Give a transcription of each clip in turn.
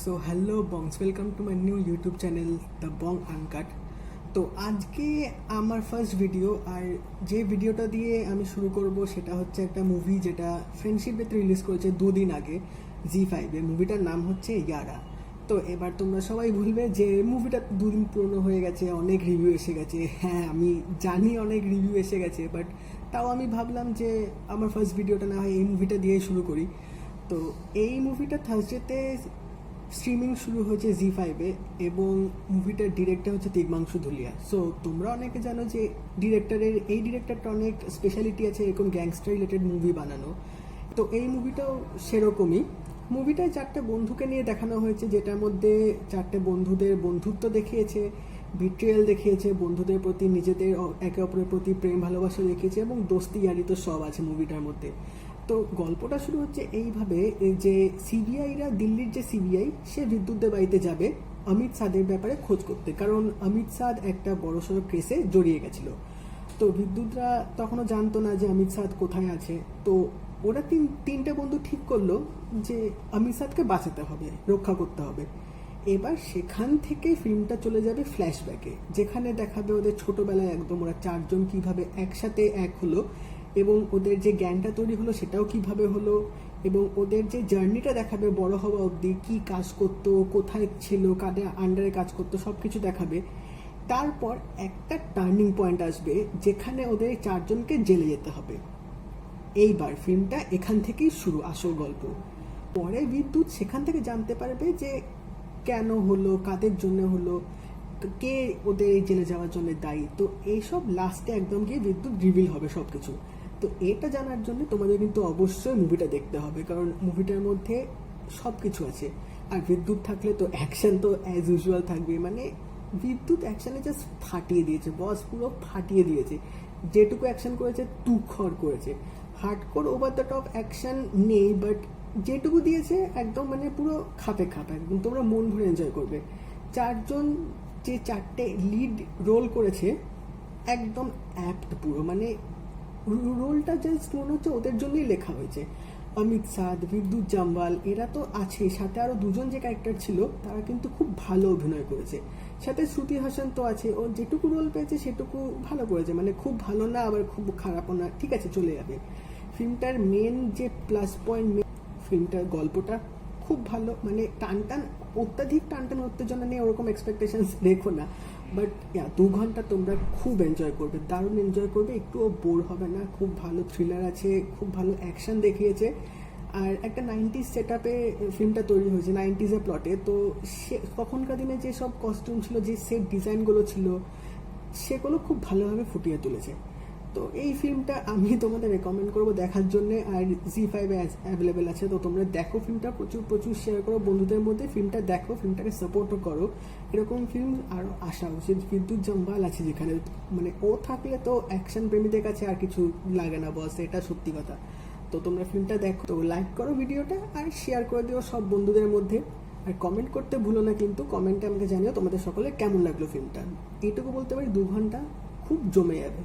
So hello Bongs, welcome to my new YouTube channel the Bong Uncut. তো আজকে আমার first video, আর যে ভিডিওটা দিয়ে আমি শুরু করব সেটা হচ্ছে একটা মুভি যেটা ফ্রেন্ডশিপেতে রিলিজ করেছে দুদিন আগে জি5-এ। মুভিটার নাম হচ্ছে ইয়ারা। তো এবার তোমরা সবাই বলবে যে মুভিটা দুদিন পুরনো হয়ে গেছে, অনেক রিভিউ এসে গেছে। হ্যাঁ, আমি জানি অনেক রিভিউ এসে গেছে, বাট তাও আমি ভাবলাম যে আমার ফার্স্ট ভিডিওটা না হয় এই মুভিটা দিয়ে শুরু করি। তো এই মুভিটা থার্সডেতে স্ট্রিমিং শুরু হয়েছে জি5-এ, এবং মুভিটার ডিরেক্টর হচ্ছে তিগ্মাংশু ধুলিয়া। সো তোমরা অনেকে জানো যে এই ডিরেক্টরটা অনেক স্পেশালিটি আছে এরকম গ্যাংস্টার রিলেটেড মুভি বানানো। তো এই মুভিটাও সেরকমই। মুভিটায় চারটে বন্ধুকে নিয়ে দেখানো হয়েছে, যেটার মধ্যে চারটে বন্ধুদের বন্ধুত্ব দেখিয়েছে, বিট্রিয়াল দেখিয়েছে, বন্ধুদের প্রতি নিজেদের একে অপরের প্রতি প্রেম ভালোবাসা দেখিয়েছে, এবং দোস্তি ইয়ারি তো সব আছে মুভিটার মধ্যে। তো গল্পটা শুরু হচ্ছে এইভাবে যে দিল্লির যে সিবিআই, সে বিদ্যুৎদের বাড়িতে যাবে অমিত সাদের ব্যাপারে খোঁজ করতে, কারণ অমিত সাদ একটা বড়সড় কেসে জড়িয়ে গেছিল। তো বিদ্যুৎরা তখনও জানতো না যে অমিত সাদ কোথায় আছে। তো ওরা তিনটে বন্ধু ঠিক করলো যে অমিত সাদকে বাঁচাতে হবে, রক্ষা করতে হবে। এবার সেখান থেকে ফিল্মটা চলে যাবে ফ্ল্যাশব্যাকে, যেখানে দেখাবে ওদের ছোটবেলায় একদম ওরা চারজন কিভাবে একসাথে এক হলো, এবং ওদের যে জ্ঞানটা তৈরি হলো সেটাও কিভাবে হলো, এবং ওদের যে জার্নিটা দেখাবে বড় হওয়া অবধি, কী কাজ করতো, কোথায় ছিল, কাদের আন্ডারে কাজ করতো, সব কিছু দেখাবে। তারপর একটা টার্নিং পয়েন্ট আসবে যেখানে ওদের চারজনকে জেলে যেতে হবে। এইবার ফিল্মটা এখান থেকেই শুরু, আসল গল্প। পরে বিদ্যুৎ সেখান থেকে জানতে পারবে যে কেন হলো, কাদের জন্য হলো, কে ওদের এই জেলে যাওয়ার জন্য দায়ী। তো এইসব লাস্টে একদম গিয়ে বিদ্যুৎ রিভিল হবে সব কিছু। তো এটা জানার জন্য তোমাদের কিন্তু অবশ্যই মুভিটা দেখতে হবে, কারণ মুভিটার মধ্যে সব কিছু আছে। আর বিদ্যুৎ থাকলে তো অ্যাকশন তো অ্যাজ ইউজুয়াল থাকবে। মানে বিদ্যুৎ অ্যাকশনে জাস্ট ফাটিয়ে দিয়েছে, বস পুরো ফাটিয়ে দিয়েছে। যেটুকু অ্যাকশন করেছে তুখর করেছে। Hardcore over the top action নেই, বাট যেটুকু দিয়েছে একদম মানে পুরো খাপে খাপ, একদম তোমরা মন ভরে এনজয় করবে। চারজন যে চারটে লিড রোল করেছে একদম অ্যাপ্ট পুরো, মানে রোলটা জাস্ট মনে হচ্ছে ওদের জন্যই লেখা হয়েছে। অমিত সাদ, বিদ্যুৎ জামওয়াল, এরা তো আছে, সাথে আরও দুজন যে ক্যারেক্টার ছিল তারা কিন্তু খুব ভালো অভিনয় করেছে। সাথে শ্রুতি হাসান তো আছে, ও যেটুকু রোল পেয়েছে সেটুকু ভালো করেছে, মানে খুব ভালো না আবার খুব খারাপও না, ঠিক আছে, চলে যাবে। ফিল্মটার মেন যে প্লাস পয়েন্ট, ফিল্মটার গল্পটা খুব ভালো, মানে অত্যাধিক টানটান উত্তেজনা নিয়ে ওরকম এক্সপেকটেশনস রেখো না। বাট 2 ঘন্টা তোমরা খুব এনজয় করবে, দারুণ এনজয় করবে, একটুও বোর হবে না। খুব ভালো থ্রিলার আছে, খুব ভালো অ্যাকশন দেখিয়েছে। আর একটা 90s সেট আপে ফিল্মটা তৈরি হয়েছে, 90s-এর প্লটে। তো সে তখনকার দিনে যেসব কস্টিউম ছিল, যে সেট ডিজাইনগুলো ছিল, সেগুলো খুব ভালোভাবে ফুটিয়ে তুলেছে। তো এই ফিল্মটা আমি তোমাদের রেকমেন্ড করবো দেখার জন্য। আর জি5-এ অ্যাভেলেবেল আছে, তো তোমরা দেখো ফিল্মটা, প্রচুর প্রচুর শেয়ার করো বন্ধুদের মধ্যে, ফিল্মটা দেখো, ফিল্মটাকে সাপোর্টও করো। এরকম ফিল্ম আরও আসা উচিত। বিদ্যুৎ জামওয়াল আছে যেখানে, মানে ও থাকলে তো অ্যাকশন প্রেমীদের কাছে আর কিছু লাগে না বস, এটা সত্যি কথা। তো তোমরা ফিল্মটা দেখো, তো লাইক করো ভিডিওটা আর শেয়ার করে দিও সব বন্ধুদের মধ্যে। আর কমেন্ট করতে ভুলো না কিন্তু, কমেন্টে আমাকে জানিও তোমাদের সকলে কেমন লাগলো ফিল্মটা। এইটুকু বলতে পারি, 2 ঘন্টা খুব জমে যাবে।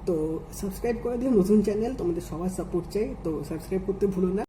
তো সাবস্ক্রাইব করে দিও, নতুন চ্যানেল, তোমাদের সবার সাপোর্ট চাই, তো সাবস্ক্রাইব করতে ভুলো না।